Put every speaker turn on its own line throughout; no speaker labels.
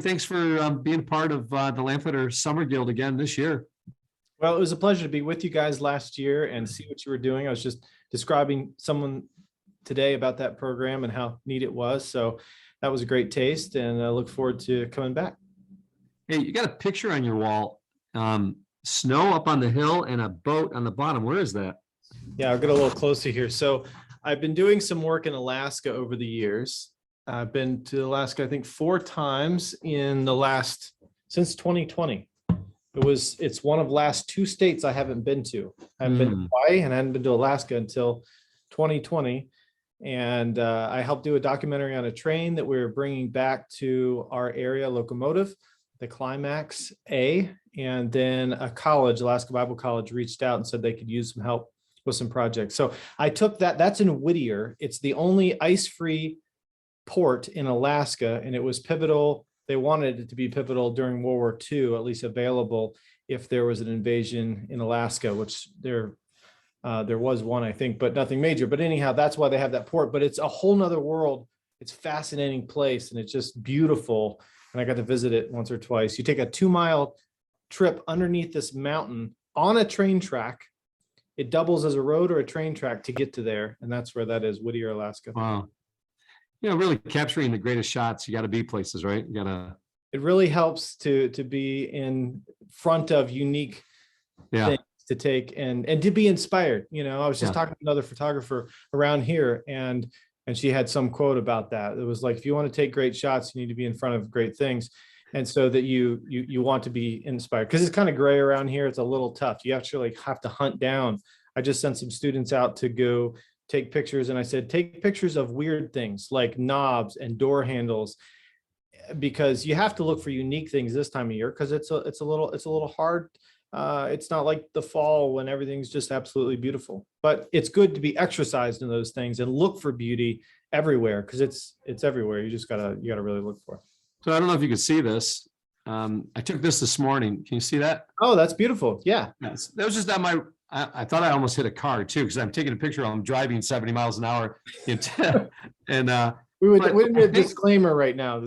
thanks for being part of the Lamplighter Summer Guild again this year.
Well, it was a pleasure to be with you guys last year and see what you were doing. I was just describing someone today about that program and how neat it was. So that was a great taste, and I look forward to coming back.
Hey, you got a picture on your wall. Snow up on the hill and a boat on the bottom. Where is that?
Yeah, I'll get a little closer here. So I've been doing some work in Alaska over the years. I've been to Alaska, I think 4 times since 2020. It's one of the last 2 states I haven't been to. I've been to Hawaii and I hadn't been to Alaska until 2020. And I helped do a documentary on a train that we were bringing back to our area locomotive, the Climax A. And then a college, Alaska Bible College, reached out and said they could use some help with some projects. So I took that. That's in Whittier. It's the only ice-free port in Alaska, and it was pivotal. They wanted it to be pivotal during World War II, at least available if there was an invasion in Alaska, which there was one, I think, but nothing major. But anyhow, that's why they have that port. But it's a whole nother world. It's a fascinating place, and it's just beautiful. And I got to visit it once or twice. You take a 2-mile trip underneath this mountain on a train track. It doubles as a road or a train track to get to there. And that's where that is, Whittier, Alaska.
Wow. Really capturing the greatest shots. You got to be places, right? You got to.
It really helps to be in front of unique things to take and to be inspired. I was just talking to another photographer around here, and she had some quote about that. It was like, if you want to take great shots, you need to be in front of great things. And so that you want to be inspired, because it's kind of gray around here. It's a little tough. You actually have to hunt down. I just sent some students out to go take pictures, and I said, take pictures of weird things like knobs and door handles, because you have to look for unique things this time of year, because it's a little hard. It's not like the fall when everything's just absolutely beautiful, but it's good to be exercised in those things and look for beauty everywhere, because it's everywhere. You gotta really look for it.
So I don't know if you can see this. I took this morning. Can you see that?
Oh, that's beautiful. Yeah.
Yes. That was just on my, I thought I almost hit a car too, because I'm taking a picture. I'm driving 70 miles an hour. And
we would be a disclaimer right now.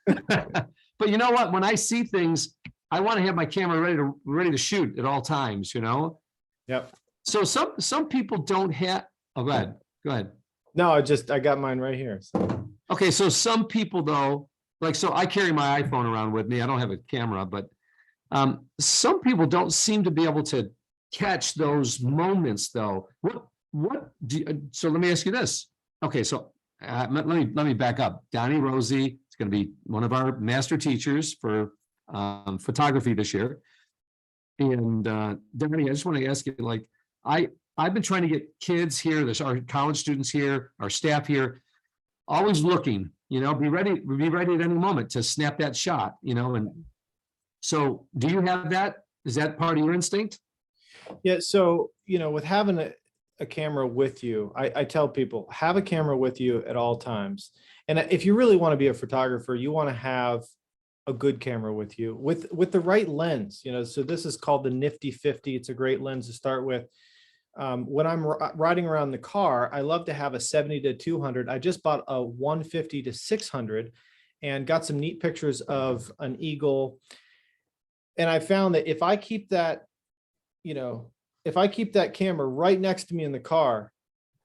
But you know what? When I see things, I want to have my camera ready to shoot at all times,
Yep.
So some people don't have, oh, go ahead.
No, I got mine right here. So.
Okay. So some people though, so I carry my iPhone around with me. I don't have a camera, but some people don't seem to be able to catch those moments though. So let me ask you this. Okay. So let me back up. Donnie Rosie is going to be one of our master teachers for photography this year. And Donnie, I just want to ask you, I've been trying to get kids here, there's our college students here, our staff here, always looking, be ready at any moment to snap that shot, and so do you have that? Is that part of your instinct?
Yeah. So, with having a camera with you, I tell people, have a camera with you at all times. And if you really want to be a photographer, you want to have a good camera with you with the right lens, so this is called the Nifty 50. It's a great lens to start with. When I'm riding around the car, I love to have a 70-200. I just bought a 150-600 and got some neat pictures of an eagle. And I found that if I keep that camera right next to me in the car,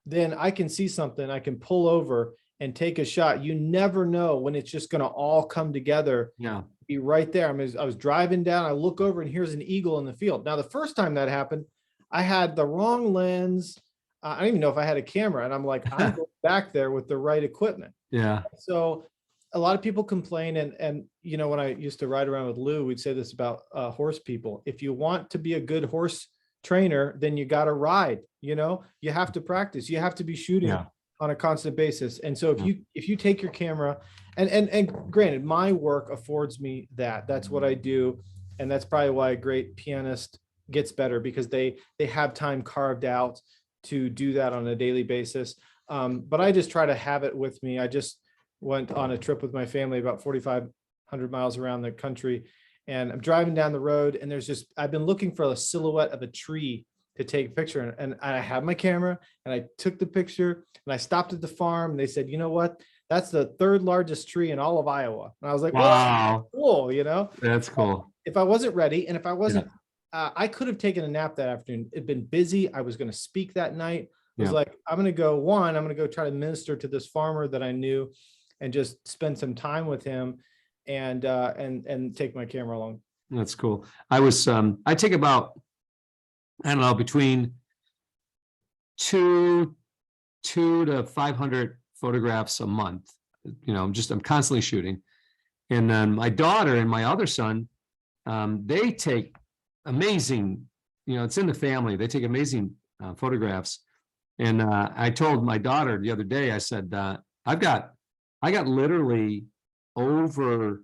then I can see something, I can pull over and take a shot. You never know when it's just going to all come together.
Yeah.
Be right there. I was driving down, I look over and here's an eagle in the field. Now, the first time that happened, I had the wrong lens. I don't even know if I had a camera, and I'm like, I'm going back there with the right equipment.
Yeah.
So a lot of people complain, and when I used to ride around with Lou, we'd say this about horse people. If you want to be a good horse trainer, then you got to ride. You have to practice. You have to be shooting on a constant basis. And so if you take your camera, and granted, my work affords me that. That's what I do, and that's probably why a great pianist gets better, because they have time carved out to do that on a daily basis. But I just try to have it with me. I just went on a trip with my family about 4,500 miles around the country, and I'm driving down the road, and I've been looking for a silhouette of a tree to take a picture. And I had my camera and I took the picture, and I stopped at the farm, and they said, you know what, that's the third largest tree in all of Iowa. And I was like, oh,
Wow,
cool, you know?
that's cool.
If I wasn't ready, and if I
Yeah,
wasn't, I could have taken a nap that afternoon. It'd been busy. I was going to speak that night. I was
yeah,
like, I'm going to go try to minister to this farmer that I knew and just spend some time with him and take my camera along.
that's cool. I take about, I don't know, between two to 500 photographs a month. I'm constantly shooting. And then my daughter and my other son, they take amazing, it's in the family. They take amazing photographs. And I told my daughter the other day, I said, I got literally over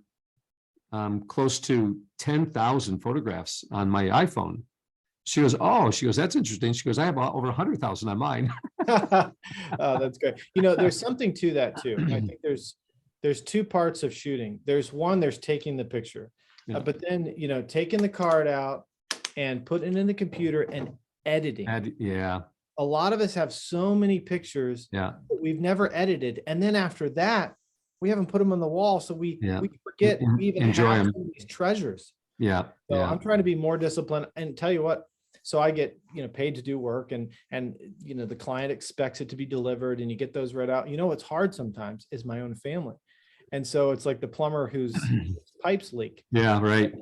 close to 10,000 photographs on my iPhone. She goes, that's interesting. She goes, I have over 100,000 on mine.
Oh, that's great. There's something to that too. I think there's two parts of shooting. There's taking the picture,
Yeah.
but then, taking the card out and putting it in the computer and editing.
Yeah,
A lot of us have so many pictures
yeah,
that we've never edited. And then after that, we haven't put them on the wall. So we forget we even
enjoy
have
them.
some of these treasures.
Yeah,
So
yeah.
I'm trying to be more disciplined and tell you what, so I get, paid to do work and the client expects it to be delivered and you get those read out. What's hard sometimes is my own family. And so it's like the plumber whose pipes leak.
Yeah, right.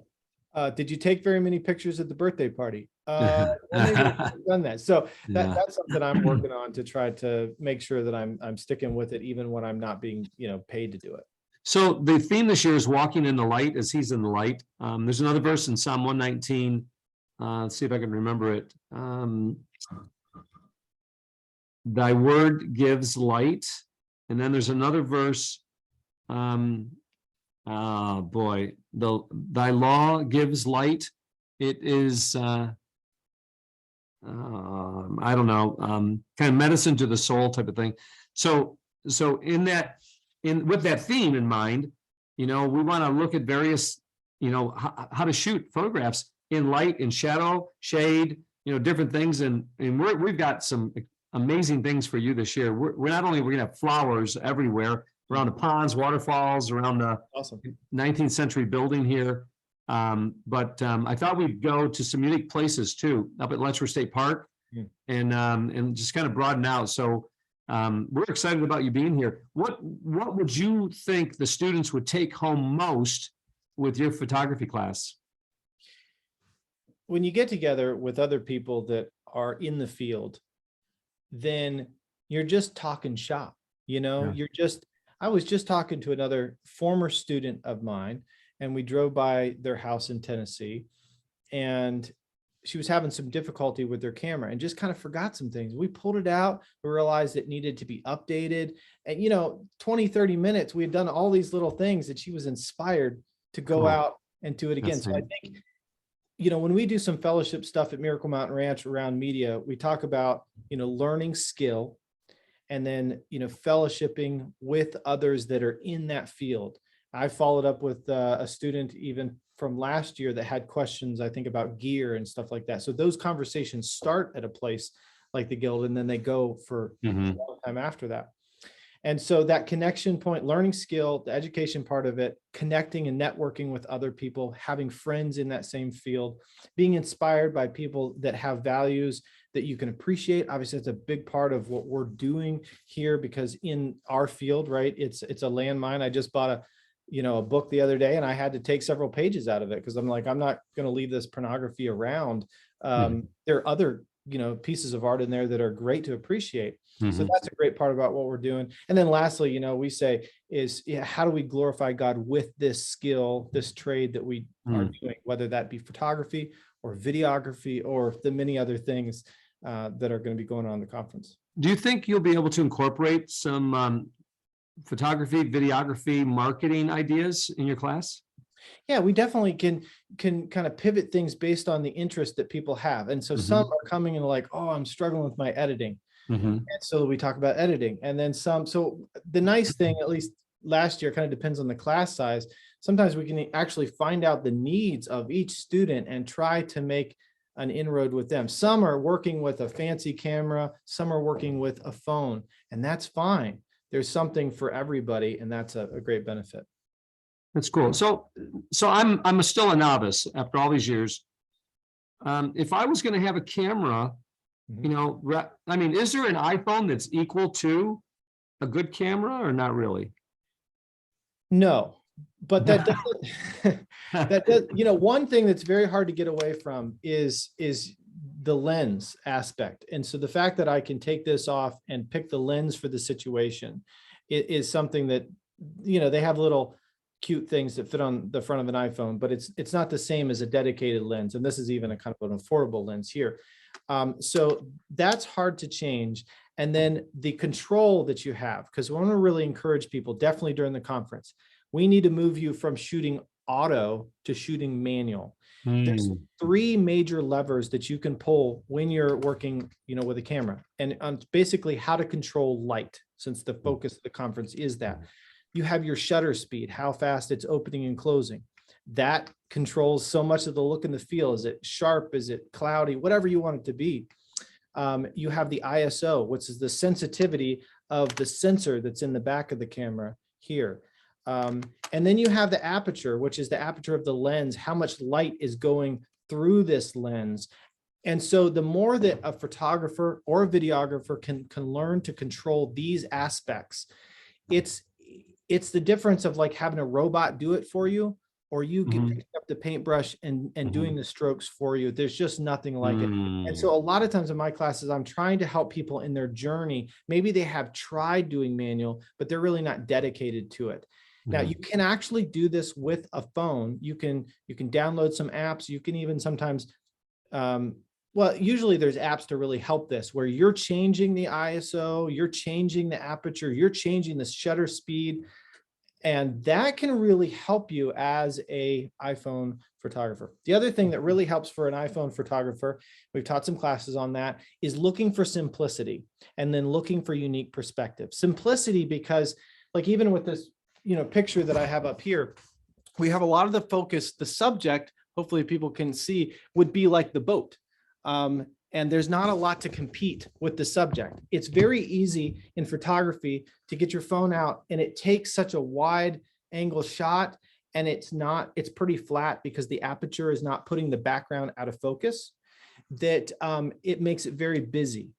Did you take very many pictures at the birthday party? Well, maybe I've done that. So
Yeah.
that's something I'm working on to try to make sure that I'm sticking with it, even when I'm not being, paid to do it.
So the theme this year is walking in the light as he's in the light. There's another verse in Psalm 119. Let's see if I can remember it. Thy word gives light. And then there's another verse. Oh boy, thy law gives light. It is, I don't know, kind of medicine to the soul type of thing. So with that theme in mind, we want to look at various, how to shoot photographs in light, in shadow, shade, different things. And we've got some amazing things for you this year. We're not only, we're gonna have flowers everywhere around the ponds, waterfalls, around the
Awesome.
19th century building here. But I thought we'd go to some unique places too, up at Letchworth State Park, and just kind of broaden out. So we're excited about you being here. What would you think the students would take home most with your photography class?
When you get together with other people that are in the field, then you're just talking shop,
Yeah.
I was just talking to another former student of mine, and we drove by their house in Tennessee, and she was having some difficulty with their camera and just kind of forgot some things. We pulled it out, we realized it needed to be updated. And, 20, 30 minutes, we had done all these little things that she was inspired to go
Cool.
out and do it again.
That's
So I
neat.
think, when we do some fellowship stuff at Miracle Mountain Ranch around media, we talk about, learning skill and then, fellowshipping with others that are in that field. I followed up with a student even from last year that had questions, I think, about gear and stuff like that. So those conversations start at a place like the Guild, and then they go for a long time after that. And so that connection point, learning skill, the education part of it, connecting and networking with other people, having friends in that same field, being inspired by people that have values that you can appreciate. Obviously, it's a big part of what we're doing here, because in our field, right, it's a landmine. I just bought a book the other day, and I had to take several pages out of it because I'm like, I'm not going to leave this pornography around. There are other pieces of art in there that are great to appreciate. So that's a great part about what we're doing. And then lastly, we say is, how do we glorify God with this skill, this trade that we are doing, whether that be photography or videography or the many other things that are going to be going on in the conference.
Do you think you'll be able to incorporate some photography, videography, marketing ideas in your class?
Yeah, we definitely can kind of pivot things based on the interest that people have. And so some are coming and like, oh, I'm struggling with my editing. And so we talk about editing, and then some. So the nice thing, at least last year, kind of depends on the class size. Sometimes we can actually find out the needs of each student and try to make an inroad with them. Some are working with a fancy camera, some are working with a phone, and that's fine. there's something for everybody, and that's a great benefit.
That's cool. So I'm still a novice after all these years. If I was going to have a camera,
Mhm.
you know, I mean, is there an iPhone that's equal to a good camera or not really?
No, but that doesn't, that does, you know, one thing that's very hard to get away from is the lens aspect. And so the fact that I can take this off and pick the lens for the situation is something that, you know, they have little cute things that fit on the front of an iPhone, but it's not the same as a dedicated lens. And this is even a kind of an affordable lens here. So that's hard to change. And then the control that you have, because we want to really encourage people, definitely during the conference, we need to move you from shooting auto to shooting manual. There's
Hmm.
3 major levers that you can pull when you're working, you know, with a camera, and basically how to control light, since the focus of the conference is that. You have your shutter speed, how fast it's opening and closing. That controls so much of the look and the feel. Is it sharp? Is it cloudy? Whatever you want it to be. You have the ISO, which is the sensitivity of the sensor that's in the back of the camera here. And then you have the aperture, which is the aperture of the lens, how much light is going through this lens. And so the more that a photographer or a videographer can learn to control these aspects, it's the difference of like having a robot do it for you, or you get picking up the paintbrush and doing the strokes for you. There's just nothing like it. And so a lot of times in my classes, I'm trying to help people in their journey. Maybe they have tried doing manual, but they're really not dedicated to it. Now you can actually do this with a phone. You can download some apps. You can even sometimes, well, usually there's apps to really help this, where you're changing the ISO, you're changing the aperture, you're changing the shutter speed. And that can really help you as a iPhone photographer. The other thing that really helps for an iPhone photographer, we've taught some classes on that, is looking for simplicity and then looking for unique perspective. Simplicity, because like even with this, you know, picture that I have up here, we have a lot of the focus, the subject, hopefully people can see, would be like the boat. And there's not a lot to compete with the subject. It's very easy in photography to get your phone out and it takes such a wide angle shot, and it's pretty flat because the aperture is not putting the background out of focus, that it makes it very busy.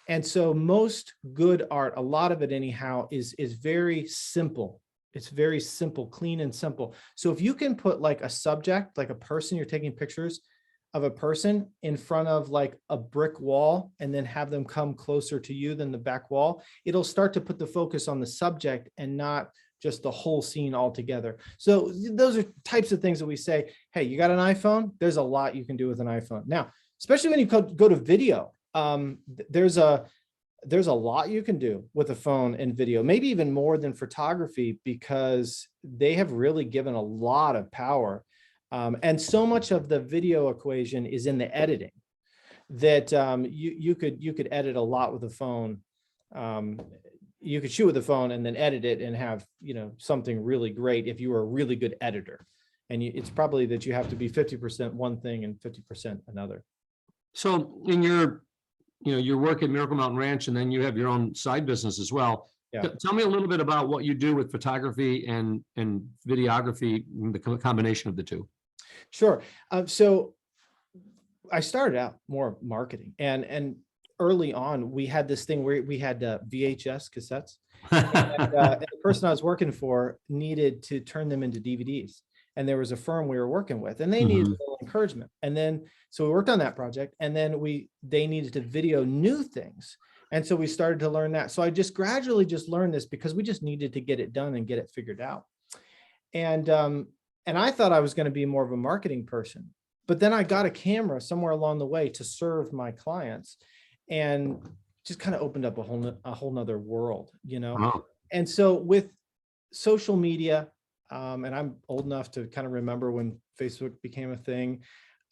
And so most good art, a lot of it anyhow, is very simple. It's very simple, clean and simple. So if you can put like a subject, like a person, you're taking pictures of a person in front of like a brick wall, and then have them come closer to you than the back wall, it'll start to put the focus on the subject and not just the whole scene altogether. So those are types of things that we say, hey, you got an iPhone? There's a lot you can do with an iPhone. Now, especially when you go to video, there's a lot you can do with a phone and video, maybe even more than photography, because they have really given a lot of power. And so much of the video equation is in the editing that you could edit a lot with a phone. You could shoot with a phone and then edit it and have, you know, something really great if you were a really good editor. And it's probably that you have to be 50% one thing and 50% another.
So in your, you know, your work at Miracle Mountain Ranch, and then you have your own side business as well.
Yeah.
Tell me a little bit about what you do with photography and videography, the combination of the two.
Sure. So I started out more marketing, and early on we had this thing where we had VHS cassettes, and the person I was working for needed to turn them into DVDs. And there was a firm we were working with, and they needed a little encouragement. And then, so we worked on that project, and then they needed to video new things. And so we started to learn that. So I just gradually just learned this because we just needed to get it done and get it figured out. And I thought I was going to be more of a marketing person, but then I got a camera somewhere along the way to serve my clients, and just kind of opened up a whole nother world, you know?
Wow.
And so with social media, and I'm old enough to kind of remember when Facebook became a thing,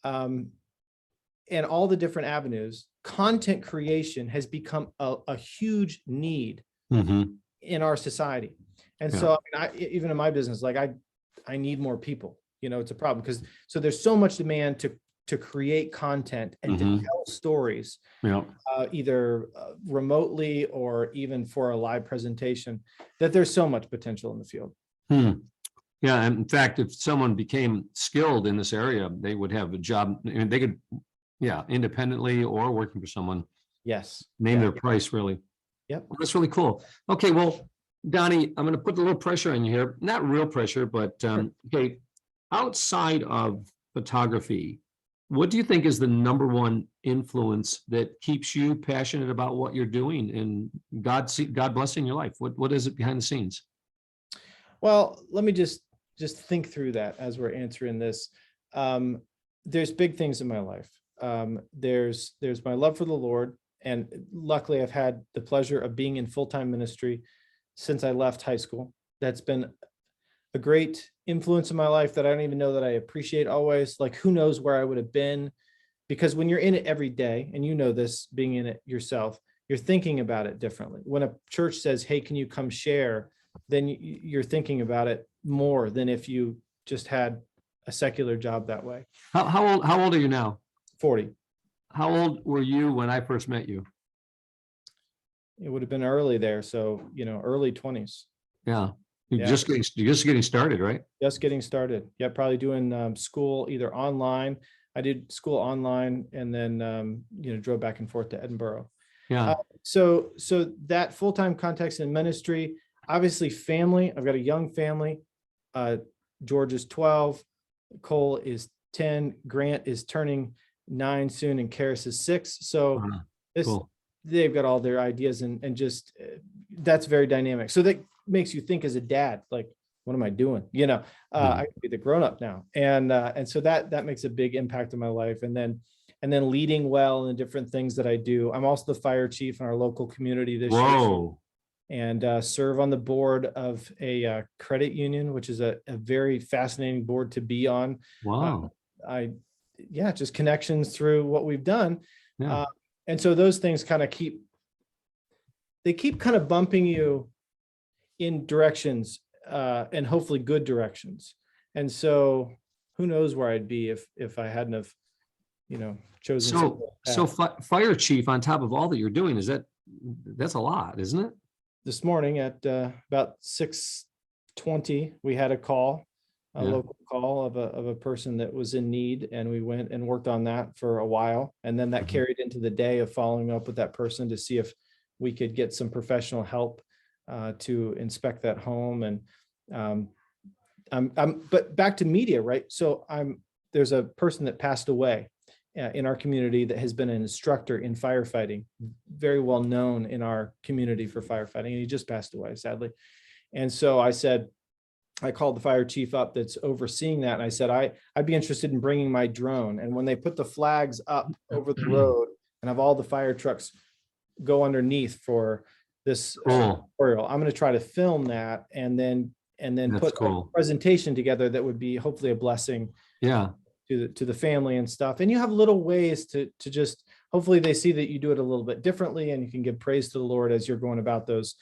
and all the different avenues, content creation has become a huge need in our society. And so I mean, even in my business, like I need more people, you know, it's a problem because so there's so much demand to create content and to
Mhm.
tell stories,
Yeah.
either remotely or even for a live presentation, that there's so much potential in the field.
Hmm. Yeah, and in fact, if someone became skilled in this area, they would have a job, and they could, yeah, independently or working for someone,
Yes.
name
Yeah.
their price, really.
Yep.
Well, that's really cool. Okay, well, Donnie, I'm gonna put a little pressure on you here. Not real pressure, but okay, outside of photography, what do you think is the number one influence that keeps you passionate about what you're doing and God blessing your life? What is it behind the scenes?
Well, let me just think through that as we're answering this. Um, there's big things in my life. There's my love for the Lord, and luckily I've had the pleasure of being in full-time ministry since I left high school. That's been a great influence in my life that I don't even know that I appreciate always. Like, who knows where I would have been? Because when you're in it every day, and you know this, being in it yourself, you're thinking about it differently. When a church says, "Hey, can you come share?" then you're thinking about it more than if you just had a secular job that way.
How old are you now?
40.
How old were you when I first met you?
It would have been early there. So, early 20s.
Yeah, you're
Yeah.
just getting started, right?
Just getting started. Yeah, probably doing school either online. I did school online and then, drove back and forth to Edinburgh.
Yeah.
So that full-time context in ministry, obviously family. I've got a young family. George is 12, Cole is 10, Grant is turning 9 soon, and Karis is 6. So this
Cool.
they've got all their ideas and just that's very dynamic. So that makes you think as a dad, like, what am I doing? I could be the grown up now, and so that makes a big impact in my life. And then leading well in different things that I do. I'm also the fire chief in our local community this year,
Whoa.
and serve on the board of a credit union, which is a very fascinating board to be on.
Wow.
Just connections through what we've done.
Yeah.
And so those things kind of keep kind of bumping you in directions, and hopefully good directions. And so who knows where I'd be if I hadn't have, chosen.
So fire chief on top of all that you're doing, that's a lot, isn't it?
This morning at about 6:20, we had a call, a local call of a person that was in need, and we went and worked on that for a while, and then that carried into the day of following up with that person to see if we could get some professional help to inspect that home. And but back to media, right? So there's a person that passed away in our community that has been an instructor in firefighting, very well known in our community for firefighting, and he just passed away, sadly. And so I called the fire chief up that's overseeing that, and I said, I'd be interested in bringing my drone. And when they put the flags up over the road and have all the fire trucks go underneath for this tutorial, I'm going to try to film that and then put a presentation together that would be hopefully a blessing.
Yeah.
To the family and stuff. And you have little ways to just, hopefully they see that you do it a little bit differently, and you can give praise to the Lord as you're going about those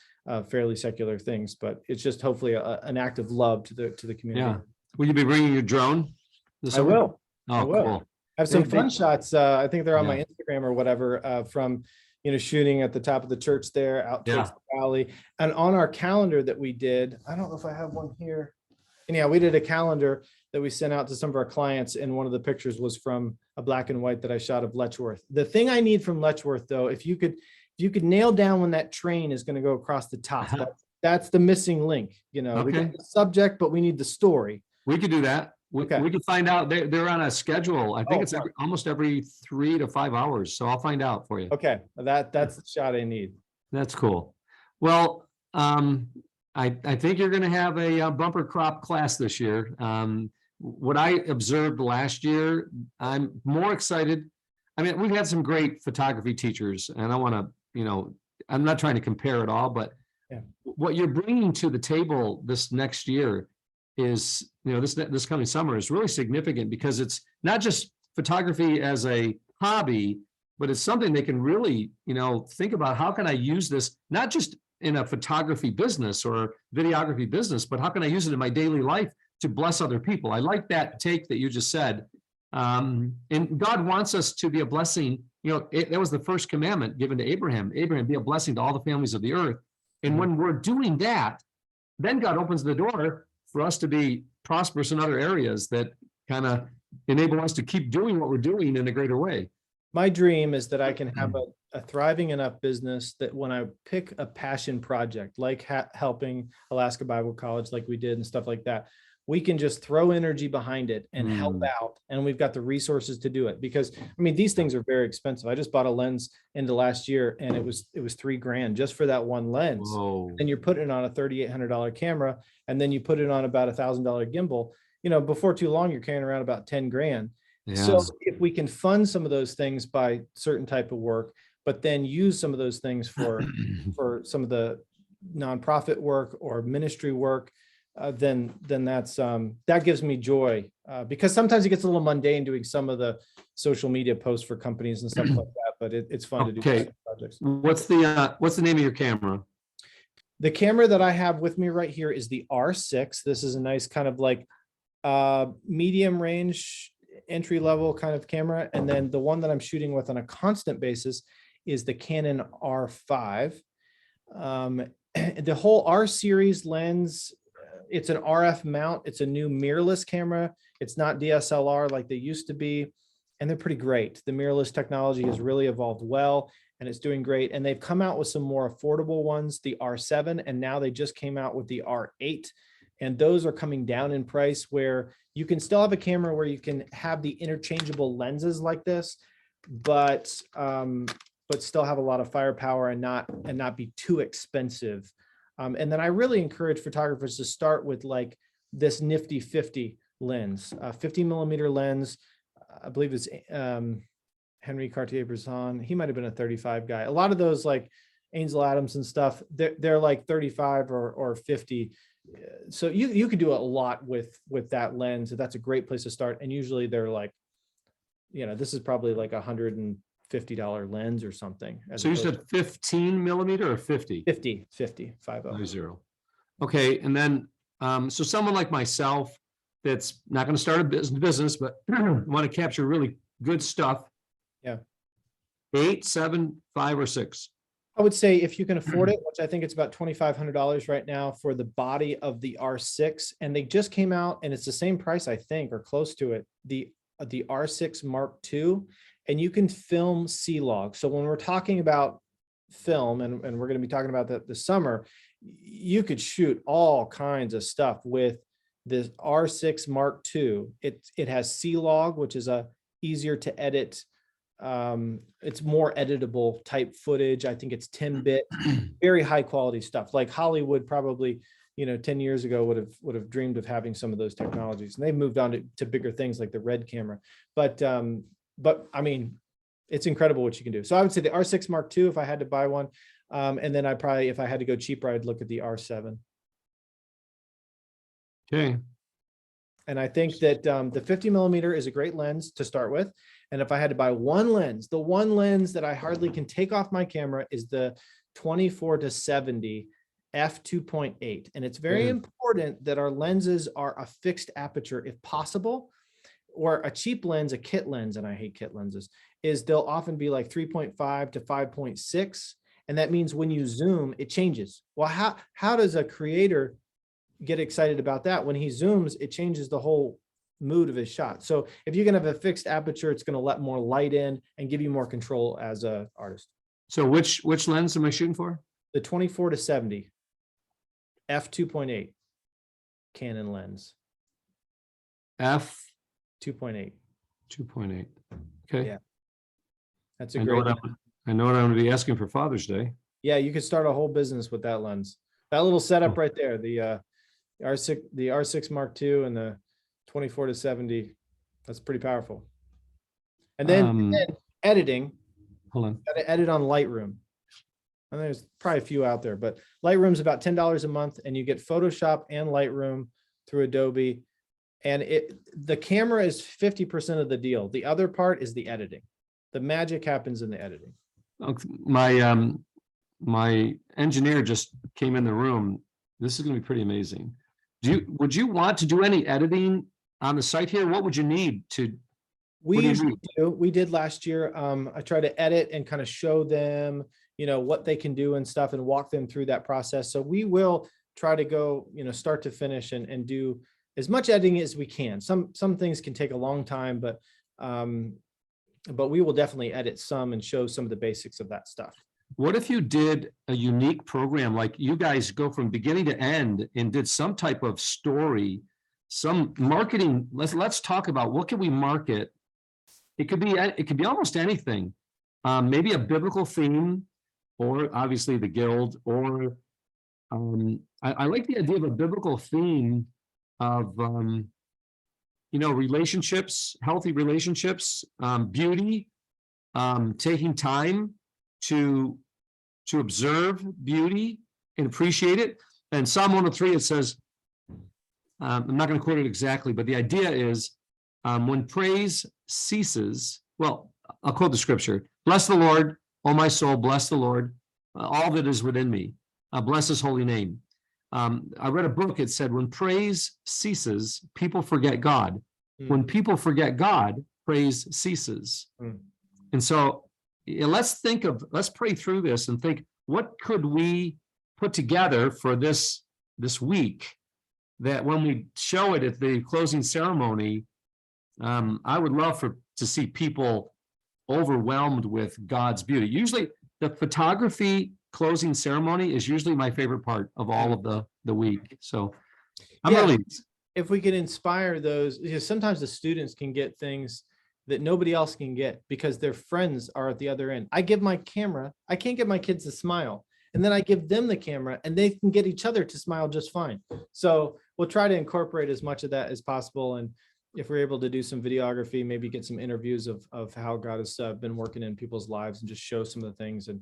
fairly secular things. But it's just hopefully an act of love to the community.
Yeah. Will you be bringing your drone?
I will.
Oh,
I will.
cool.
I have some fun shots. I think they're on my Instagram or whatever, from shooting at the top of the church there out towards the valley. And on our calendar that we did, I don't know if I have one here. And yeah, we did a calendar that we sent out to some of our clients, and one of the pictures was from a black and white that I shot of Letchworth. The thing I need from Letchworth, though, if you could nail down when that train is going to go across the top, that's the missing link. We got the subject, but we need the story.
We could do that. We could find out. They're on a schedule. I think it's almost every 3 to 5 hours. So I'll find out for you. Okay, that's the shot I need. That's cool. Well, I think you're going to have a bumper crop class this year. What I observed last year, I'm more excited. I mean, we've had some great photography teachers, and I want to, I'm not trying to compare it all, but what you're bringing to the table this next year is, this coming summer is really significant, because it's not just photography as a hobby, but it's something they can really, think about. How can I use this, not just in a photography business or videography business, but how can I use it in my daily life to bless other people? I like that take that you just said. And God wants us to be a blessing. That was the first commandment given to Abraham. Abraham, be a blessing to all the families of the earth. And when we're doing that, then God opens the door for us to be prosperous in other areas that kind of enable us to keep doing what we're doing in a greater way.
My dream is that I can have a thriving enough business that when I pick a passion project, like helping Alaska Bible College, like we did and stuff like that, we can just throw energy behind it and help out. And we've got the resources to do it, because I mean, these things are very expensive. I just bought a lens into last year and it was $3,000 just for that one lens.
Whoa.
And you're putting it on a $3,800 camera, and then you put it on about $1,000 gimbal. Before too long, you're carrying around about 10 grand.
Yes.
So if we can fund some of those things by certain type of work, but then use some of those things for some of the nonprofit work or ministry work, then that gives me joy, because sometimes it gets a little mundane doing some of the social media posts for companies and stuff like that, but it's fun to do projects.
What's the name of your camera?
The camera that I have with me right here is the R6. This is a nice kind of like medium range, entry level kind of camera. And then the one that I'm shooting with on a constant basis is the Canon R5. The whole R series lens, it's an RF mount. It's a new mirrorless camera. It's not DSLR like they used to be, and they're pretty great. The mirrorless technology has really evolved well, and it's doing great. And they've come out with some more affordable ones, the R7, and now they just came out with the R8. And those are coming down in price, where you can still have a camera where you can have the interchangeable lenses like this, but still have a lot of firepower and not be too expensive. And then I really encourage photographers to start with like this nifty 50 lens, 50 millimeter lens. I believe it's Henry Cartier-Bresson. He might've been a 35 guy. A lot of those like Ansel Adams and stuff, they're like 35 or 50. So you could do a lot with that lens. That's a great place to start. And usually they're like, this is probably like $150 lens or something.
So you said 15 millimeter or 50?
50.
Okay. And then, so someone like myself that's not going to start a business, but want to capture really good stuff.
Yeah.
8, 7, 5, or 6.
I would say if you can afford it, which I think it's about $2,500 right now for the body of the R6, and they just came out and it's the same price, I think, or close to it, the R6 Mark II, and you can film C-Log. So when we're talking about film, and we're going to be talking about that this summer, you could shoot all kinds of stuff with this R6 Mark II. It has C-Log, which is a easier to edit. It's more editable type footage. I think it's 10-bit, very high quality stuff. Like Hollywood probably, 10 years ago would have dreamed of having some of those technologies, and they've moved on to bigger things like the Red camera. But I mean, it's incredible what you can do. So I would say the R6 Mark II if I had to buy one, and then if I had to go cheaper, I'd look at the R7.
Okay.
And I think that the 50 millimeter is a great lens to start with. And if I had to buy one lens, the one lens that I hardly can take off my camera is the 24-70 f2.8. And it's very important that our lenses are a fixed aperture if possible, or a cheap lens, a kit lens, and I hate kit lenses, is they'll often be like 3.5 to 5.6. And that means when you zoom, it changes. Well, how does a creator get excited about that? When he zooms, it changes the whole mood of his shot. So if you can have a fixed aperture, it's going to let more light in and give you more control as an artist.
So which lens am I shooting for?
The 24-70 f2.8 Canon lens.
F
2.8.
2.8. Okay.
Yeah. That's a great.
I know what I'm going to be asking for Father's Day.
Yeah, you could start a whole business with that lens. That little setup right there, the R6 Mark II and the 24-70, that's pretty powerful. And then editing,
hold on,
gotta edit on Lightroom. And there's probably a few out there, but Lightroom's about $10 a month, and you get Photoshop and Lightroom through Adobe. And the camera is 50% of the deal. The other part is the editing. The magic happens in the editing.
My engineer just came in the room. This is going to be pretty amazing. Would you want to do any editing on the site here? What would you need to
We
What do you
usually
do?
do. We did last year. I try to edit and kind of show them, what they can do and stuff and walk them through that process. So we will try to go, start to finish and do as much editing as we can. Some things can take a long time, but we will definitely edit some and show some of the basics of that stuff.
What if you did a unique program, like you guys go from beginning to end and did some type of story, some marketing? Let's talk about what can we market. It could be almost anything. Maybe a biblical theme, or obviously the guild, or I like the idea of a biblical theme of relationships, healthy relationships, beauty, taking time to observe beauty and appreciate it. And Psalm 103, it says, I'm not going to quote it exactly, but the idea is when praise ceases, well, I'll quote the scripture: bless the Lord, O my soul, bless the Lord, all that is within me. Bless his holy name. I read a book, it said, when praise ceases, people forget God. When people forget God, praise ceases. And so let's pray through this and think, what could we put together for this week that when we show it at the closing ceremony, I would love to see people overwhelmed with God's beauty. Usually the photography closing ceremony is usually my favorite part of all of the week. So I'm really,
if we can inspire those, because sometimes the students can get things that nobody else can get because their friends are at the other end. I give my camera, I can't get my kids to smile. And then I give them the camera and they can get each other to smile just fine. So we'll try to incorporate as much of that as possible. And if we're able to do some videography, maybe get some interviews of how God has been working in people's lives and just show some of the things and,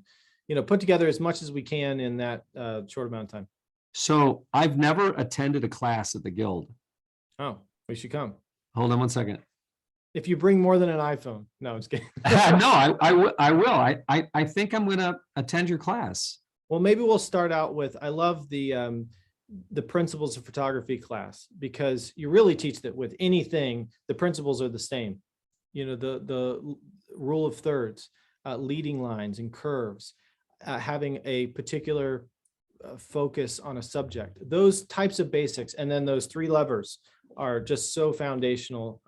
put together as much as we can in that short amount of time.
So I've never attended a class at the Guild.
Oh, we should come.
Hold on one second.
If you bring more than an iPhone. No, I'm just kidding.
No, I will. I think I'm going to attend your class.
Well, maybe we'll start out with, I love the principles of photography class, because you really teach that with anything, the principles are the same. The rule of thirds, leading lines and curves, having a particular focus on a subject, those types of basics. And then those 3 levers are just so foundational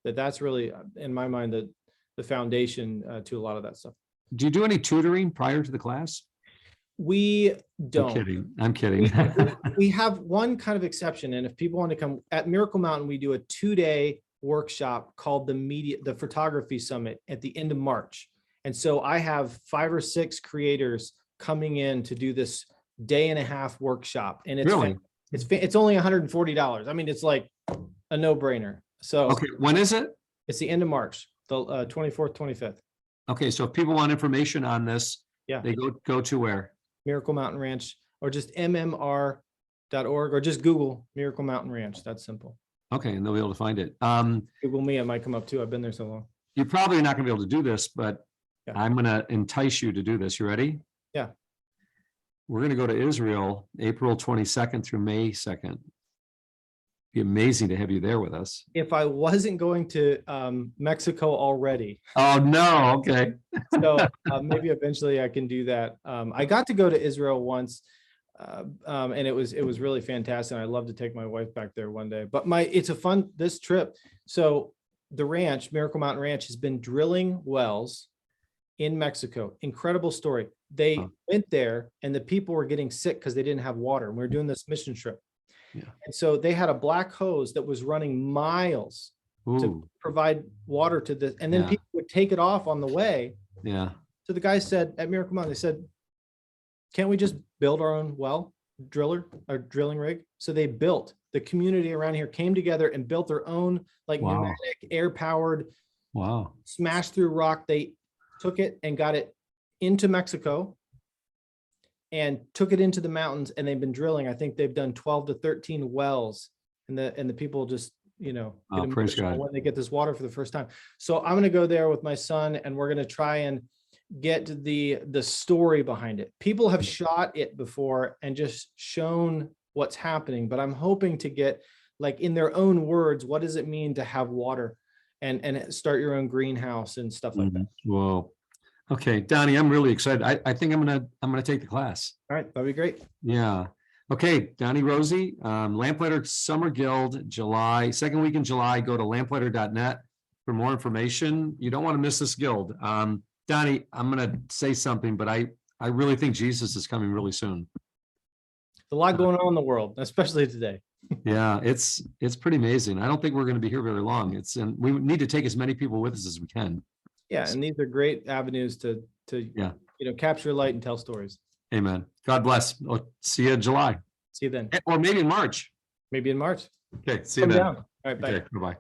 that's really, in my mind, the foundation to a lot of that stuff.
Do you do any tutoring prior to the class?
We don't.
I'm kidding.
We have one kind of exception. And if people want to come at Miracle Mountain, we do a 2-day workshop called the Photography Summit at the end of March. And so I have 5 or 6 creators coming in to do this 1.5-day workshop. And it's
really,
it's only $140. I mean, it's like a no-brainer. So
okay, when is it?
It's the end of March, the 24th, 25th.
Okay, so if people want information on this, they go to where?
Miracle Mountain Ranch, or just mmr.org, or just Google Miracle Mountain Ranch. That's simple.
Okay, and they'll be able to find it.
Google me, it might come up too. I've been there so long.
You're probably not gonna be able to do this, but I'm gonna entice you to do this. You ready?
Yeah.
We're gonna go to Israel, April 22nd through May 2nd. Be amazing to have you there with us.
If I wasn't going to Mexico already.
Oh no, okay.
So maybe eventually I can do that. I got to go to Israel once, and it was really fantastic. I'd love to take my wife back there one day. But it's a fun this trip. So the ranch, Miracle Mountain Ranch, has been drilling wells in Mexico. Incredible story. They went there and the people were getting sick because they didn't have water. And we were doing this mission trip. Yeah. And so they had a black hose that was running miles to provide water to this. And then people would take it off on the way.
Yeah.
So the guy said at Miracle Mountain, they said, can't we just build our own drilling rig? So they built, the community around here came together and built their own pneumatic, air powered, smashed through rock. They took it and got it into Mexico and took it into the mountains, and they've been drilling. I think they've done 12 to 13 wells, and the people just, get emotional when they get this water for the first time. So I'm going to go there with my son, and we're going to try and get the story behind it. People have shot it before and just shown what's happening, but I'm hoping to get, like, in their own words, what does it mean to have water? and start your own greenhouse and stuff like that.
Whoa. Okay, Donnie, I'm really excited. I think I'm gonna take the class.
All right, that'd be great.
Yeah. Okay, Donnie Rosie, Lamplighter Summer Guild, second week in July, go to lamplighter.net for more information. You don't want to miss this guild. Donnie, I'm gonna say something, but I really think Jesus is coming really soon.
A lot going on in the world, especially today.
Yeah, it's pretty amazing. I don't think we're gonna be here very long. And we need to take as many people with us as we can.
Yeah, and these are great avenues to
Yeah.
capture light and tell stories.
Amen. God bless. I'll see you in July.
See you then.
Or maybe in March.
Maybe in March.
Okay, see you
Come
then.
down. All right, bye.
Okay, bye-bye.